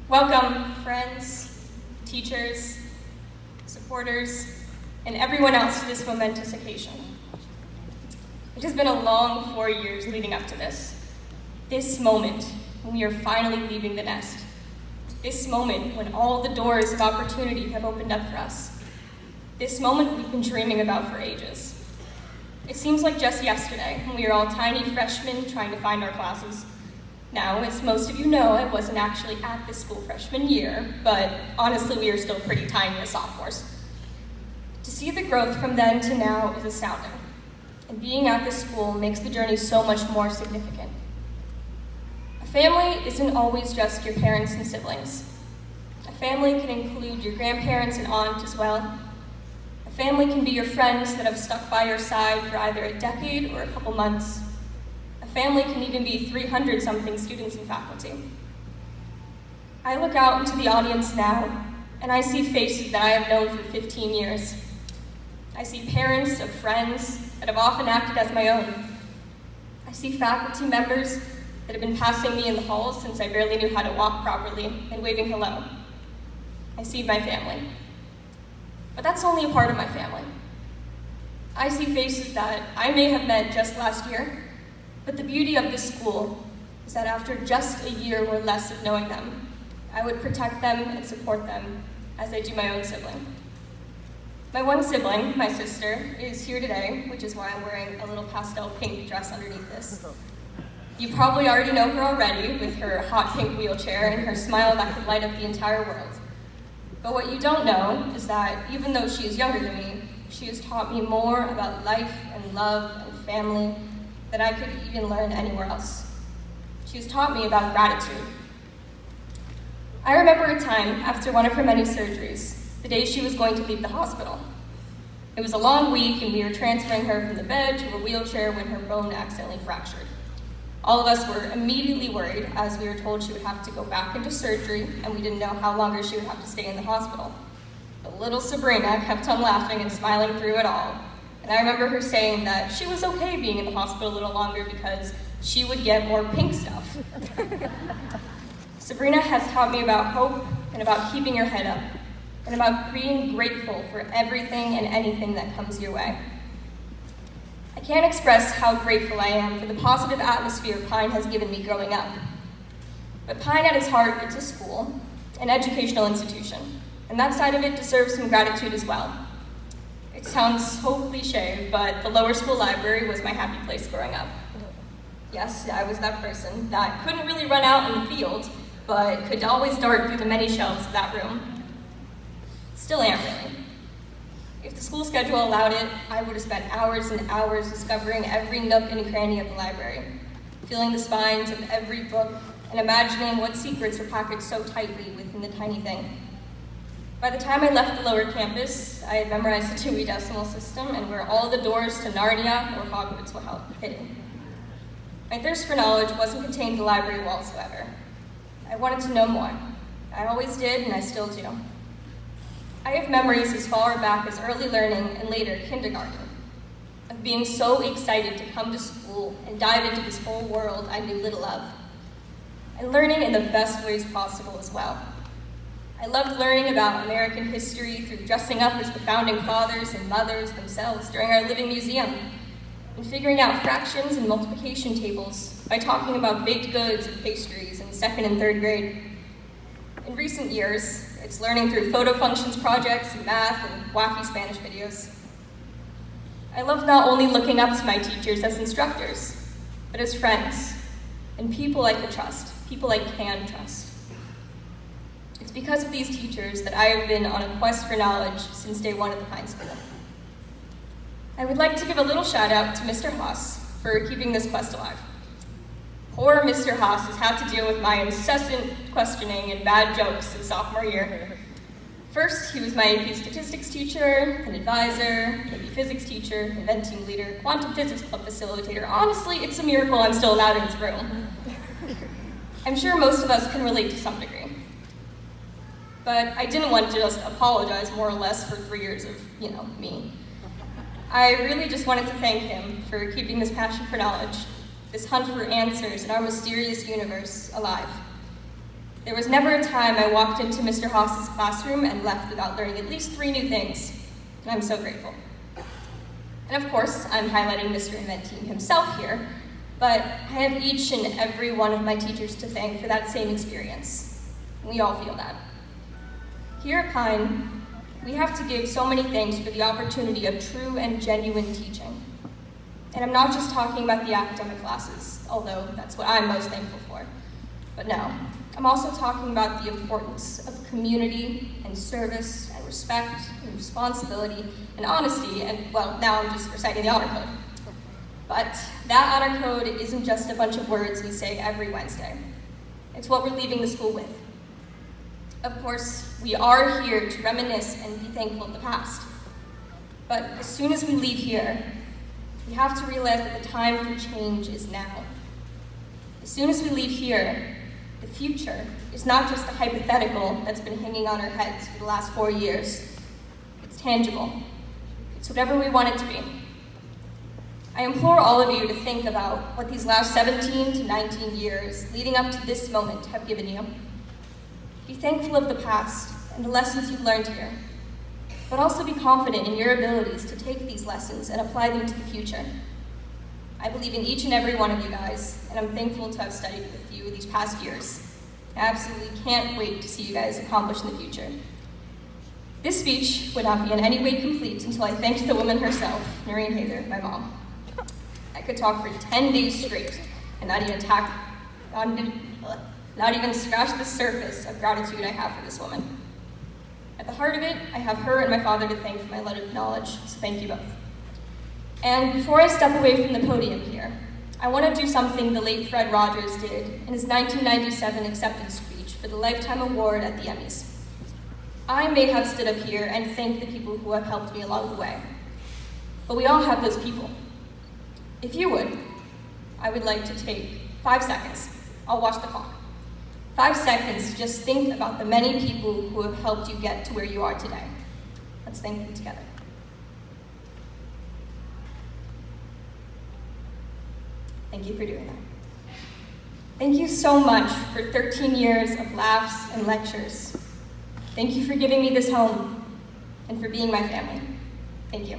Welcome, friends, teachers, supporters, and everyone else to this momentous occasion. It has been a long 4 years leading up to this moment when we are finally leaving the nest, this moment when all the doors of opportunity have opened up for us, this moment we've been dreaming about for ages. It seems like just yesterday when we were all tiny freshmen trying to find our classes. Now, as most of you know, I wasn't actually at this school freshman year, but honestly, we are still pretty tiny as sophomores. To see the growth from then to now is astounding, and being at this school makes the journey so much more significant. A family isn't always just your parents and siblings. A family can include your grandparents and aunt as well. A family can be your friends that have stuck by your side for either a decade or a couple months. A family can even be 300-something students and faculty. I look out into the audience now, and I see faces that I have known for 15 years. I see parents of friends that have often acted as my own. I see faculty members that have been passing me in the halls since I barely knew how to walk properly and waving hello. I see my family. But that's only a part of my family. I see faces that I may have met just last year, but the beauty of this school is that after just a year or less of knowing them, I would protect them and support them as I do my own sibling. My one sibling, my sister, is here today, which is why I'm wearing a little pastel pink dress underneath this. You probably already know her already with her hot pink wheelchair and her smile that could light up the entire world. But what you don't know is that even though she is younger than me, she has taught me more about life and love and family than I could even learn anywhere else. She has taught me about gratitude. I remember a time after one of her many surgeries, the day she was going to leave the hospital. It was a long week and we were transferring her from the bed to a wheelchair when her bone accidentally fractured. All of us were immediately worried as we were told she would have to go back into surgery and we didn't know how longer she would have to stay in the hospital. But little Sabrina kept on laughing and smiling through it all. And I remember her saying that she was okay being in the hospital a little longer because she would get more pink stuff. Sabrina has taught me about hope and about keeping your head up and about being grateful for everything and anything that comes your way. I can't express how grateful I am for the positive atmosphere Pine has given me growing up. But Pine at its heart is a school, an educational institution, and that side of it deserves some gratitude as well. It sounds so cliche, but the lower school library was my happy place growing up. Yes, I was that person that couldn't really run out in the field, but could always dart through the many shelves of that room. Still am, really. If the school schedule allowed it, I would have spent hours and hours discovering every nook and cranny of the library, feeling the spines of every book, and imagining what secrets were packaged so tightly within the tiny thing. By the time I left the lower campus, I had memorized the Dewey Decimal System and where all the doors to Narnia or Hogwarts were hidden. My thirst for knowledge wasn't contained in the library walls, however. I wanted to know more. I always did, and I still do. I have memories as far back as early learning and later kindergarten, of being so excited to come to school and dive into this whole world I knew little of, and learning in the best ways possible as well. I loved learning about American history through dressing up as the founding fathers and mothers themselves during our living museum, and figuring out fractions and multiplication tables by talking about baked goods and pastries in 2nd and 3rd grade. In recent years, it's learning through photo functions projects and math and wacky Spanish videos. I love not only looking up to my teachers as instructors, but as friends, and people I could trust, people I can trust. It's because of these teachers that I have been on a quest for knowledge since day one at the Pine School. I would like to give a little shout out to Mr. Haas for keeping this quest alive. Poor Mr. Haas has had to deal with my incessant questioning and bad jokes in sophomore year. First, he was my AP statistics teacher, an advisor, AP physics teacher, event team leader, quantum physics club facilitator. Honestly, it's a miracle I'm still allowed in his room. I'm sure most of us can relate to some degree. But I didn't want to just apologize more or less for 3 years of, me. I really just wanted to thank him for keeping this passion for knowledge, this hunt for answers in our mysterious universe alive. There was never a time I walked into Mr. Haas's classroom and left without learning at least 3 new things, and I'm so grateful. And of course, I'm highlighting Mr. Invent Team himself here, but I have each and every one of my teachers to thank for that same experience. We all feel that. Here at Pine, we have to give so many thanks for the opportunity of true and genuine teaching. And I'm not just talking about the academic classes, although that's what I'm most thankful for. But no, I'm also talking about the importance of community and service and respect and responsibility and honesty, and well, now I'm just reciting the honor code. But that honor code isn't just a bunch of words we say every Wednesday. It's what we're leaving the school with. Of course, we are here to reminisce and be thankful of the past. But as soon as we leave here, we have to realize that the time for change is now. As soon as we leave here, the future is not just a hypothetical that's been hanging on our heads for the last 4 years. It's tangible. It's whatever we want it to be. I implore all of you to think about what these last 17 to 19 years leading up to this moment have given you. Be thankful of the past and the lessons you've learned here, but also be confident in your abilities to take these lessons and apply them to the future. I believe in each and every one of you guys, and I'm thankful to have studied with you these past years. I absolutely can't wait to see you guys accomplish in the future. This speech would not be in any way complete until I thanked the woman herself, Noreen Hager, my mom. I could talk for 10 days straight and not even scratch the surface of gratitude I have for this woman. At the heart of it, I have her and my father to thank for my light of knowledge, so thank you both. And before I step away from the podium here, I want to do something the late Fred Rogers did in his 1997 acceptance speech for the Lifetime Award at the Emmys. I may have stood up here and thanked the people who have helped me along the way, but we all have those people. If you would, I would like to take 5 seconds. I'll watch the clock. 5 seconds to just think about the many people who have helped you get to where you are today. Let's thank them together. Thank you for doing that. Thank you so much for 13 years of laughs and lectures. Thank you for giving me this home and for being my family. Thank you.